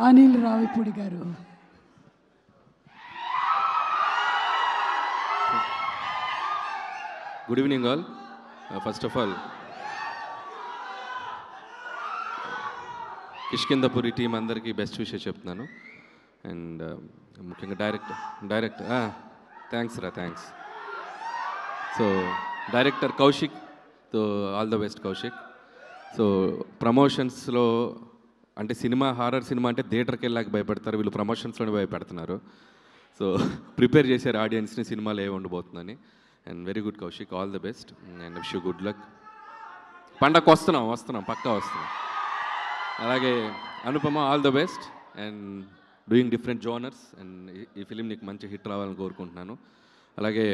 అనిల్ రావిపూడి గారు. Good evening all. First of all Kishkindhapuri team అందరికీ best విషయం చెప్తున్నాను. అండ్ ముఖ్యంగా director thanks. So director Kaushik, so all the best Kaushik. So ప్రమోషన్స్లో అంటే హారర్ సినిమా అంటే థియేటర్కి వెళ్ళాక భయపడతారు, వీళ్ళు ప్రమోషన్స్లోనే భయపెడుతున్నారు. సో ప్రిపేర్ చేశారు ఆడియన్స్ని సినిమాలో ఏ ఉండబోతుందని. And very good Kaushik, all the best and wish you good luck. పండగకు వస్తున్నాం పక్కా వస్తున్నాం. అలాగే Anupama, all the best and doing different genres. And ఈ ఫిలిం నీకు మంచి హిట్ రావాలని కోరుకుంటున్నాను. అలాగే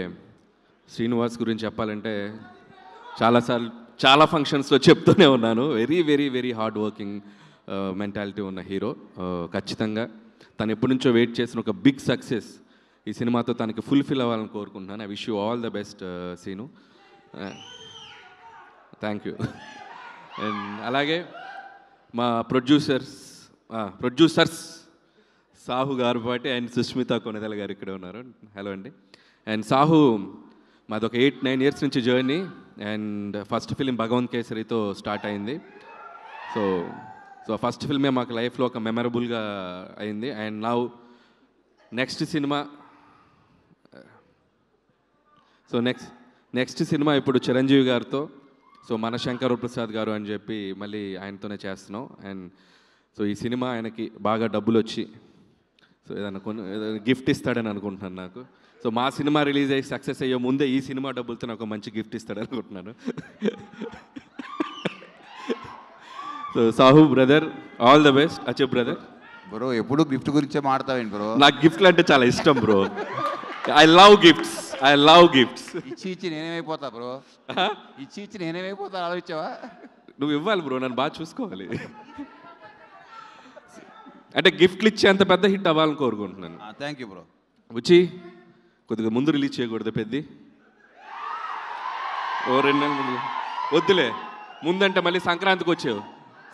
శ్రీనివాస్ గురించి చెప్పాలంటే చాలా ఫంక్షన్స్లో చెప్తూనే ఉన్నాను, very very very hard working mentality ఉన్న హీరో. ఖచ్చితంగా తను ఎప్పటి నుంచో వెయిట్ చేసిన ఒక బిగ్ సక్సెస్ ఈ సినిమాతో తనకి ఫుల్ఫిల్ అవ్వాలని కోరుకుంటున్నాను. I wish you all the best Seenu. Thank you. And అలాగే మా ప్రొడ్యూసర్స్ సాహు గారు పాటి అండ్ సుష్మిత కొనదల గారు ఇక్కడ ఉన్నారు. హలో అండి. అండ్ సాహు మాది ఒక 8-9 ఇయర్స్ నుంచి journey. And first film Bhagavanth కేసరితో స్టార్ట్ అయింది. సో ఫస్ట్ ఫిల్మే మాకు లైఫ్లో ఒక మెమరబుల్గా అయింది. అండ్ నౌ నెక్స్ట్ సినిమా ఇప్పుడు చిరంజీవి గారితో, సో మన శంకర్ ప్రసాద్ గారు అని చెప్పి మళ్ళీ ఆయనతోనే చేస్తున్నాం. అండ్ సో ఈ సినిమా ఆయనకి బాగా డబ్బులు వచ్చి సో ఏదైనా గిఫ్ట్ ఇస్తాడని అనుకుంటున్నాను నాకు. సో మా సినిమా రిలీజ్ అయ్యి సక్సెస్ అయ్యే ముందే ఈ సినిమా డబ్బులతో నాకు మంచి గిఫ్ట్ ఇస్తాడని అనుకుంటున్నాను. So Sahu brother, all the best. అచ్చే బ్రదర్. బ్రో ఎప్పుడు గిఫ్ట్ గురించే మాట్లాడతావేంటి బ్రో? నాకు గిఫ్ట్లు అంటే చాలా ఇష్టం బ్రో. I love gifts. ఇచ్చి నేనేమైపోతా బ్రో? ఇచ్చి నేనేమైపోతా ఆలోచించావా? నువ్వు ఇవ్వాలి బ్రో, నన్ను బాగా చూసుకోవాలి. అంటే గిఫ్ట్లు ఇచ్చి అంత పెద్ద హిట్ అవ్వాలని కోరుకుంటున్నాను. Thank you bro. వచ్చి కొద్దిగా ముందు రిలీజ్ చేయకూడదు పెద్ది, ఓ 2 నెలల ముందు వద్దులే. ముందంటే మళ్ళీ సంక్రాంతికి వచ్చావు,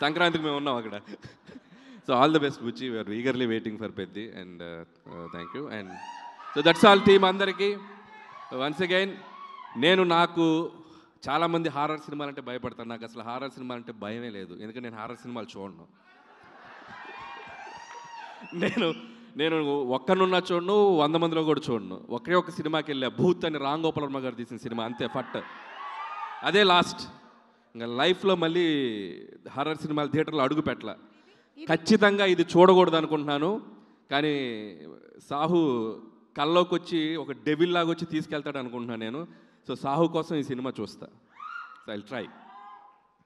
సంక్రాంతికి మేము ఉన్నాం అక్కడ. So all the best Buchi, we are eagerly waiting for Peddi. And thank you. And so that's all team అందరికీ. వన్స్ అగైన్ నాకు చాలామంది హారర్ సినిమాలు అంటే భయపడతాను. నాకు అసలు హారర్ సినిమాలు అంటే భయమే లేదు, ఎందుకంటే నేను హారర్ సినిమాలు చూడను. నేను ఒక్కనున్నా చూడను, 100 మందిలో కూడా చూడను. ఒకే ఒక సినిమాకి వెళ్ళా, భూత్ అని రామ్ గోపాల్ వర్మ గారు తీసిన సినిమా, అంతే ఫట్, అదే లాస్ట్. ఇంకా లైఫ్లో మళ్ళీ హారర్ సినిమాలు థియేటర్లో అడుగు పెట్టాల. ఖచ్చితంగా ఇది చూడకూడదు అనుకుంటున్నాను, కానీ సాహు కల్లోకి వచ్చి ఒక డెవిల్ లాగా వచ్చి తీసుకెళ్తాడు అనుకుంటున్నాను నేను. సో సాహు కోసం ఈ సినిమా చూస్తా. So I'll try.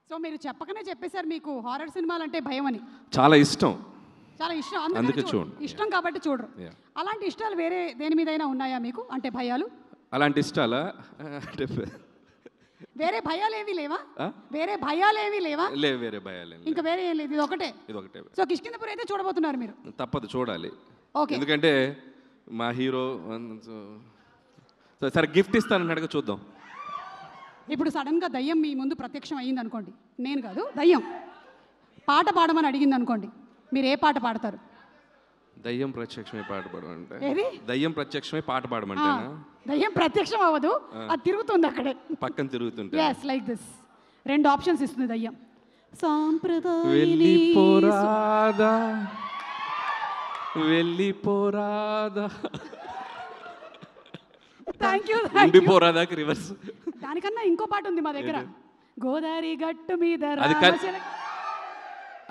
సో మీరు చెప్పకనే చెప్పేశారు మీకు హారర్ సినిమాలు అంటే భయం అని. చాలా ఇష్టం, అందుకే చూడండి. ఇష్టం కాబట్టి చూడరు. అలాంటి ఇష్టాలు వేరే దేని మీదైనా ఉన్నాయా మీకు? అంటే భయాలు అలాంటి ఇష్టాలా? వేరే భయాలు ఏమీ లేవా? వేరే భయాలు ఏమీ లేవా? వేరే భయాలు ఇంకా వేరే ఏం లేదు, ఇది ఒకటే. సో కిష్కిందపురి అయితే చూడబోతున్నారు మీరు? తప్పదు, చూడాలి. ఓకే. ఎందుకంటే మా హీరో. సరే గిఫ్ట్ ఇస్తానని అడగ, చూద్దాం. ఇప్పుడు సడన్గా దయ్యం మీ ముందు ప్రత్యక్షం అయ్యింది అనుకోండి, నేను కాదు దయ్యం పాట పాడమని అడిగింది అనుకోండి, మీరు ఏ పాట పాడతారు? దయ్యం ప్రత్యక్షమై పాట పాడమంటే? ఏది? దయ్యం ప్రత్యక్షమై పాట పాడమంటే? దయ్యం ప్రత్యక్షం అవ్వదు, అది తిరుగుతుంది అక్కడే, పక్కన తిరుగుతుంటే. yes like this. 2 ఆప్షన్స్ ఇస్తుంది దయ్యం. వెళ్ళిపోరాదా థ్యాంక్ యూ. ఉండిపోరాదాకి రివర్స్. దానికన్నా ఇంకో పాట ఉంది మా దగ్గర, గోదావరి గట్టు మీద.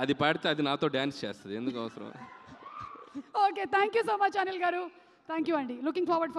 అది పాడితే అది నాతో డ్యాన్స్ చేస్తుంది, ఎందుకు అవసరం? Okay, thank you so much Anil గారు. థ్యాంక్ యూ అండి. Looking forward for